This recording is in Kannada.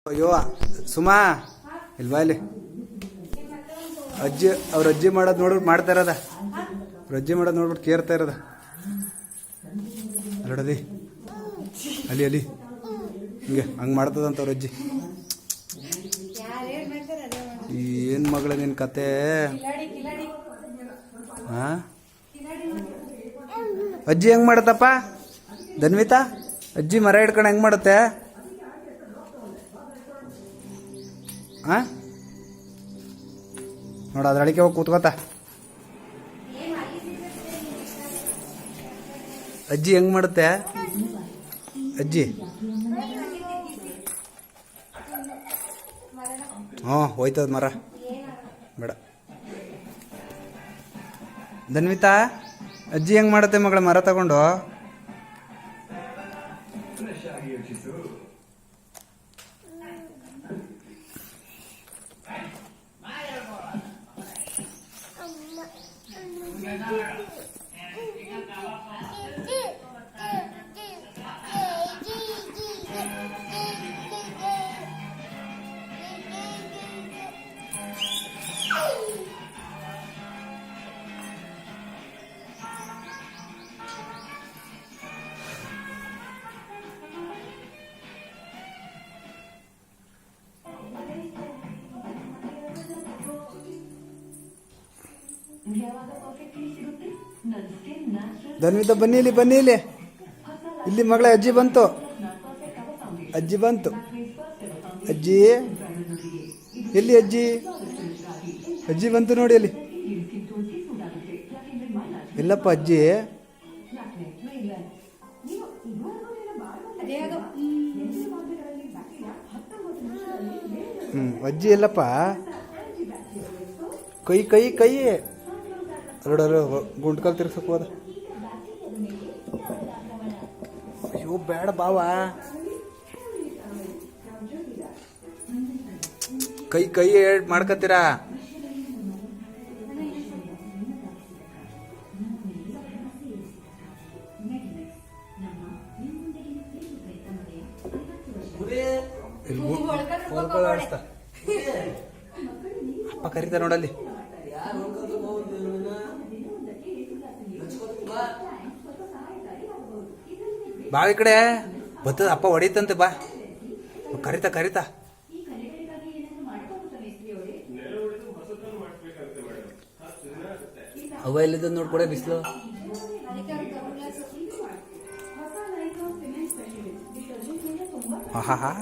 ಅಯ್ಯೋ ಸುಮಾ ಇಲ್ವಾ ಇಲ್ಲಿ ಅಜ್ಜಿ ಅವ್ರ ಅಜ್ಜಿ ಮಾಡೋದು ನೋಡ್ಬಿಟ್ಟು ಮಾಡ್ತಾ ಇರೋದ ಅವ್ರ ಅಜ್ಜಿ ಮಾಡೋದು ನೋಡ್ಬಿಟ್ಟು ಕೇರ್ತಾ ಇರೋದ ಅಲ್ಲೋಡಲಿ ಅಲ್ಲಿ ಅಲ್ಲಿ ಹಿಂಗೆ ಹಂಗೆ ಮಾಡ್ತದಂತ ಅವ್ರ ಅಜ್ಜಿ. ಏನು ಮಗಳ ನಿನ್ನ ಕತೆ ಹಾ ಅಜ್ಜಿ ಹೆಂಗ್ ಮಾಡತ್ತಪ್ಪ ಧನ್ವಿತಾ ಅಜ್ಜಿ ಮರ ಹಿಡ್ಕೊಂಡು ಹೆಂಗ್ ಮಾಡುತ್ತೆ ಹಾ ನೋಡ ಅದ್ರ ಅಡಿಕೆ ಹೋಗಿ ಕೂತ್ಕೋತ ಅಜ್ಜಿ ಹೆಂಗ್ ಮಾಡುತ್ತೆ ಅಜ್ಜಿ ಹೋಯ್ತದ ಮರ ಬೇಡ ಧನ್ವಿತಾ ಅಜ್ಜಿ ಹೆಂಗ್ ಮಾಡುತ್ತೆ ಮಗಳ ಮರ ತಗೊಂಡು ಧನ್ವಿತಾ ಬನ್ನಿ ಇಲ್ಲಿ ಬನ್ನಿ ಇಲ್ಲಿ ಇಲ್ಲಿ ಮಗಳ ಅಜ್ಜಿ ಬಂತು ಅಜ್ಜಿ ಬಂತು ಅಜ್ಜಿ ಎಲ್ಲಿ ಅಜ್ಜಿ ಅಜ್ಜಿ ಬಂತು ನೋಡಿ ಅಲ್ಲಿ ಎಲ್ಲಪ್ಪ ಅಜ್ಜಿ ಅಜ್ಜಿ ಎಲ್ಲಪ್ಪ ಕೈ ಕೈ ಕೈ ಅಲ್ಲೋಡಲ್ಲ ಗುಂಟ್ಕಲ್ ತಿರ್ಸಕ್ ಹೋದ ಅಯ್ಯೋ ಬೇಡ ಬಾವ ಕೈ ಕೈ ಮಾಡ್ಕತ್ತೀರಾ ಅಪ್ಪ ಕರೀತಾ ನೋಡಲ್ಲಿ ಬಾ ಈ ಕಡೆ ಬರ್ತದ ಅಪ್ಪ ಹೊಡಿತಂತೆ ಬಾ ಕರಿತಾ ಕರಿತಾ ಅವ ಎಲ್ಲಿದ್ದ ನೋಡ್ಕೊಡೆ ಬಿಸಿಲು ಹಾ ಹಾ ಹಾ